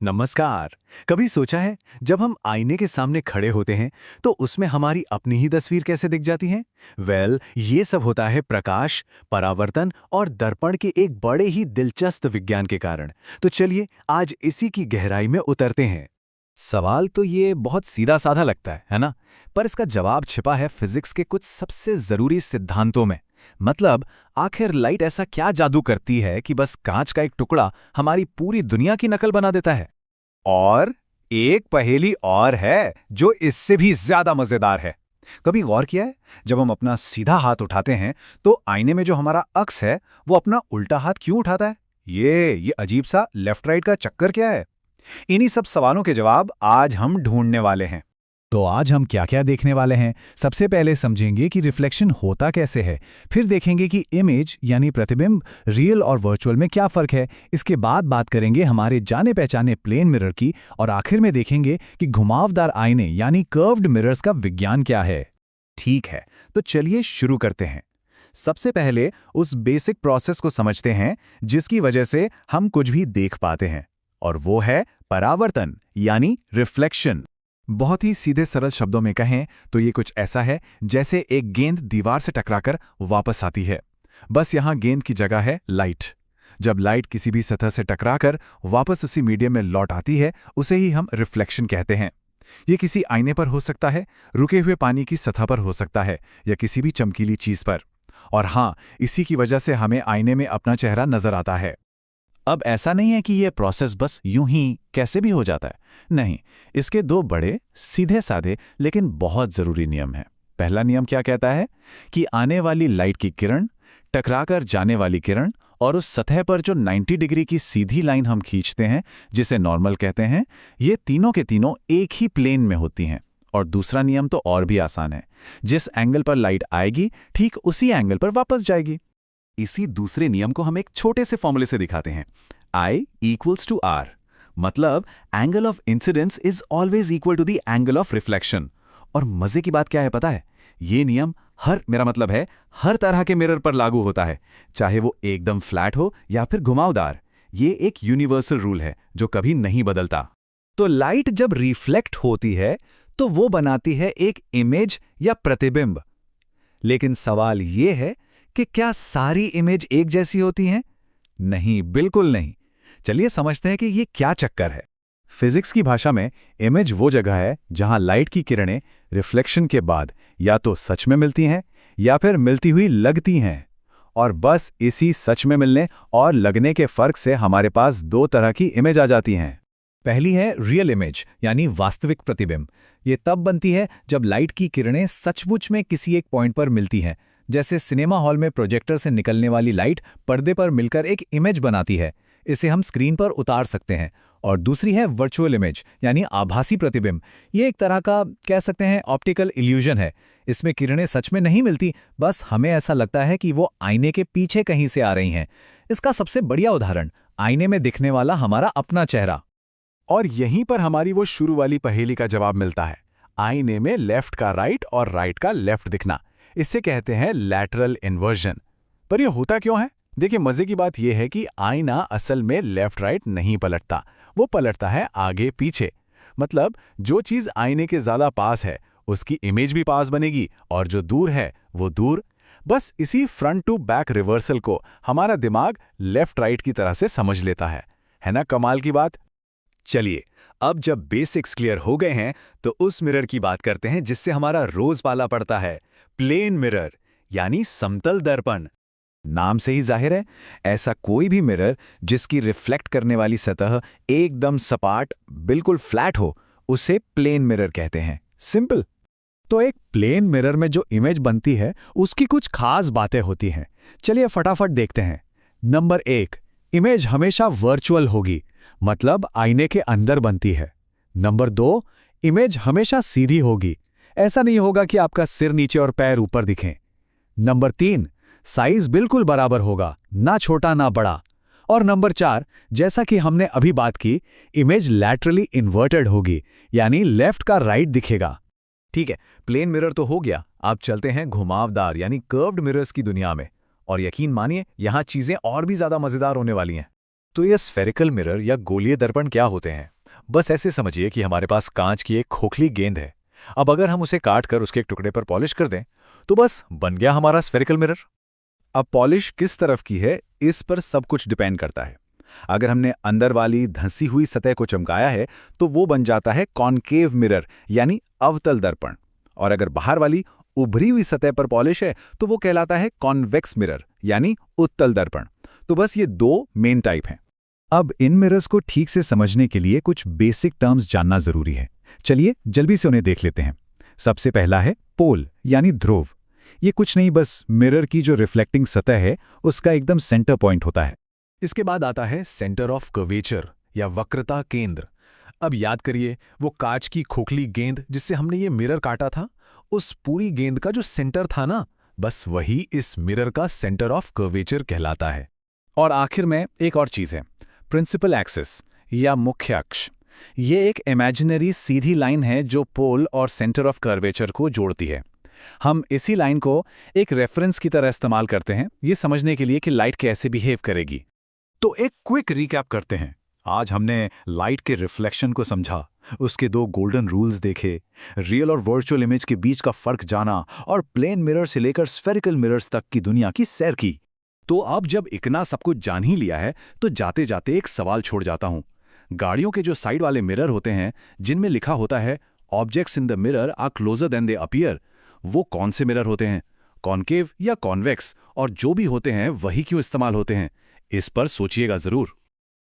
नमस्कार। कभी सोचा है जब हम आईने के सामने खड़े होते हैं तो उसमें हमारी अपनी ही तस्वीर कैसे दिख जाती है। ये सब होता है प्रकाश, परावर्तन और दर्पण के एक बड़े ही दिलचस्प विज्ञान के कारण। तो चलिए आज इसी की गहराई में उतरते हैं। सवाल तो ये बहुत सीधा साधा लगता है ना? पर इसका जवाब छिपा है फिजिक्स के कुछ सबसे जरूरी सिद्धांतों में। मतलब आखिर लाइट ऐसा क्या जादू करती है कि बस कांच का एक टुकड़ा हमारी पूरी दुनिया की नकल बना देता है। और एक पहेली और है जो इससे भी ज्यादा मजेदार है। कभी गौर किया है, जब हम अपना सीधा हाथ उठाते हैं तो आईने में जो हमारा अक्स है वो अपना उल्टा हाथ क्यों उठाता है? ये अजीब सा लेफ्ट राइट का चक्कर क्या है? इन्हीं सब सवालों के जवाब आज हम ढूंढने वाले हैं। तो आज हम क्या क्या देखने वाले हैं? सबसे पहले समझेंगे कि रिफ्लेक्शन होता कैसे है, फिर देखेंगे कि इमेज यानी प्रतिबिंब रियल और वर्चुअल में क्या फर्क है। इसके बाद बात करेंगे हमारे जाने पहचाने प्लेन मिरर की, और आखिर में देखेंगे कि घुमावदार आईने यानी कर्व्ड मिरर्स का विज्ञान क्या है। ठीक है, तो चलिए शुरू करते हैं। सबसे पहले उस बेसिक प्रोसेस को समझते हैं जिसकी वजह से हम कुछ भी देख पाते हैं, और वो है परावर्तन यानी रिफ्लेक्शन। बहुत ही सीधे सरल शब्दों में कहें तो ये कुछ ऐसा है जैसे एक गेंद दीवार से टकराकर वापस आती है। बस यहाँ गेंद की जगह है लाइट। जब लाइट किसी भी सतह से टकराकर वापस उसी मीडियम में लौट आती है, उसे ही हम रिफ्लेक्शन कहते हैं। ये किसी आईने पर हो सकता है, रुके हुए पानी की सतह पर हो सकता है, या किसी भी चमकीली चीज पर। और हाँ, इसी की वजह से हमें आईने में अपना चेहरा नजर आता है। अब ऐसा नहीं है कि यह प्रोसेस बस यूं ही कैसे भी हो जाता है। नहीं, इसके दो बड़े सीधे साधे लेकिन बहुत जरूरी नियम हैं। पहला नियम क्या कहता है कि आने वाली लाइट की किरण, टकराकर जाने वाली किरण और उस सतह पर जो 90 डिग्री की सीधी लाइन हम खींचते हैं, जिसे नॉर्मल कहते हैं, ये तीनों के तीनों एक ही प्लेन में होती हैं। और दूसरा नियम तो और भी आसान है। जिस एंगल पर लाइट आएगी, ठीक उसी एंगल पर वापस जाएगी। इसी दूसरे नियम को हम एक छोटे से फॉर्मूले से दिखाते हैं। I equals to R। मतलब angle of incidence is always equal to the angle of reflection. और मजे की बात क्या है पता है? ये नियम मेरा मतलब है हर तरह के मिरर पर लागू होता है, चाहे वो एकदम फ्लैट हो या फिर घुमावदार। ये एक यूनिवर्सल रूल है जो कभी नहीं बदलता। तो लाइट जब रिफ्लेक्ट होती है तो वो बनाती है एक इमेज या प्रतिबिंब। लेकिन सवाल ये है कि क्या सारी इमेज एक जैसी होती हैं? नहीं, बिल्कुल नहीं। चलिए समझते हैं कि ये क्या चक्कर है। फिजिक्स की भाषा में इमेज वो जगह है जहां लाइट की किरणें रिफ्लेक्शन के बाद या तो सच में मिलती हैं या फिर मिलती हुई लगती हैं। और बस इसी सच में मिलने और लगने के फर्क से हमारे पास दो तरह की इमेज आ जाती हैं। पहली है रियल इमेज यानी वास्तविक प्रतिबिंब। ये तब बनती है जब लाइट की किरणें सचमुच में किसी एक पॉइंट पर मिलती हैं, जैसे सिनेमा हॉल में प्रोजेक्टर से निकलने वाली लाइट पर्दे पर मिलकर एक इमेज बनाती है। इसे हम स्क्रीन पर उतार सकते हैं। और दूसरी है वर्चुअल इमेज यानी आभासी प्रतिबिंब। ये एक तरह का कह सकते हैं ऑप्टिकल इल्यूजन है। इसमें किरणें सच में नहीं मिलती, बस हमें ऐसा लगता है कि वो आईने के पीछे कहीं से आ रही हैं। इसका सबसे बढ़िया उदाहरण आईने में दिखने वाला हमारा अपना चेहरा। और यहीं पर हमारी वो शुरू वाली पहेली का जवाब मिलता है। आईने में लेफ्ट का राइट और राइट का लेफ्ट दिखना, इसे कहते हैं लैटरल इन्वर्जन। पर यह होता क्यों है? देखिए, मजे की बात यह है कि आईना असल में लेफ्ट राइट नहीं पलटता, वो पलटता है आगे पीछे। मतलब जो चीज आईने के ज्यादा पास है उसकी इमेज भी पास बनेगी, और जो दूर है वो दूर। बस इसी फ्रंट टू बैक रिवर्सल को हमारा दिमाग लेफ्ट राइट की तरह से समझ लेता है ना कमाल की बात। चलिए, अब जब बेसिक्स क्लियर हो गए हैं तो उस मिरर की बात करते हैं जिससे हमारा रोज पाला पड़ता है, प्लेन मिरर यानी समतल दर्पण। नाम से ही जाहिर है, ऐसा कोई भी मिरर जिसकी रिफ्लेक्ट करने वाली सतह एकदम सपाट, बिल्कुल फ्लैट हो, उसे प्लेन मिरर कहते हैं। सिंपल। तो एक प्लेन मिरर में जो इमेज बनती है उसकी कुछ खास बातें होती हैं। चलिए फटाफट देखते हैं। नंबर 1, इमेज हमेशा वर्चुअल होगी, मतलब आईने के अंदर बनती है। नंबर 2, इमेज हमेशा सीधी होगी, ऐसा नहीं होगा कि आपका सिर नीचे और पैर ऊपर दिखें। नंबर 3, साइज बिल्कुल बराबर होगा, ना छोटा ना बड़ा। और नंबर 4, जैसा कि हमने अभी बात की, इमेज लैटरली इन्वर्टेड होगी, यानी लेफ्ट का राइट दिखेगा। ठीक है, प्लेन मिरर तो हो गया। आप चलते हैं घुमावदार यानी कर्व्ड मिरर्स की दुनिया में। और यकीन मानिए, यहां चीजें और भी ज्यादा मजेदार होने वाली हैं। तो ये स्फेरिकल मिरर या गोलीय दर्पण क्या होते हैं? बस ऐसे समझिए कि हमारे पास कांच की एक खोखली गेंद है। अब अगर हम उसे काट कर उसके एक टुकड़े पर पॉलिश कर दें, तो बस बन गया हमारा स्फेरिकल मिरर। अब पॉलिश किस तरफ की है, इस पर सब कुछ डिपेंड करता है। अगर हमने अंदर वाली धंसी हुई सतह को चमकाया है तो वो बन जाता है कॉनकेव मिरर यानी अवतल दर्पण। और अगर बाहर वाली उभरी हुई सतह पर पॉलिश है तो वो कहलाता है कॉन्वेक्स मिरर यानी उत्तल दर्पण। तो बस ये दो मेन टाइप हैं। अब इन मिरर्स को ठीक से समझने के लिए कुछ बेसिक टर्म्स जानना जरूरी है। चलिए जल्दी से उन्हें देख लेते हैं। सबसे पहला है पोल यानी ध्रुव। ये कुछ नहीं, बस मिरर की जो रिफ्लेक्टिंग सतह है उसका एकदम सेंटर पॉइंट होता है। इसके बाद आता है सेंटर ऑफ कर्वेचर या वक्रता केंद्र। अब याद करिए वो कांच की खोखली गेंद जिससे हमने ये मिरर काटा था, उस पूरी गेंद का जो सेंटर था ना, बस वही इस मिरर का सेंटर ऑफ कर्वेचर कहलाता है। और आखिर में एक और चीज है, प्रिंसिपल एक्सिस या मुख्य अक्ष। ये एक इमेजिनरी सीधी लाइन है जो पोल और सेंटर ऑफ कर्वेचर को जोड़ती है। हम इसी लाइन को एक रेफरेंस की तरह इस्तेमाल करते हैं ये समझने के लिए कि लाइट कैसे बिहेव करेगी। तो एक क्विक रिकैप करते हैं। आज हमने लाइट के रिफ्लेक्शन को समझा, उसके दो गोल्डन रूल्स देखे, रियल और वर्चुअल इमेज के बीच का फर्क जाना और प्लेन मिरर से लेकर स्फेरिकल मिरर्स तक की दुनिया की सैर की। तो अब जब इतना सब कुछ जान ही लिया है तो जाते जाते एक सवाल छोड़ जाता हूं। गाड़ियों के जो साइड वाले मिरर होते हैं जिनमें लिखा होता है objects in the mirror are closer than they appear, वो कौन से मिरर होते हैं, कॉनकेव या कॉन्वेक्स? और जो भी होते हैं वही क्यों इस्तेमाल होते हैं? इस पर सोचिएगा जरूर।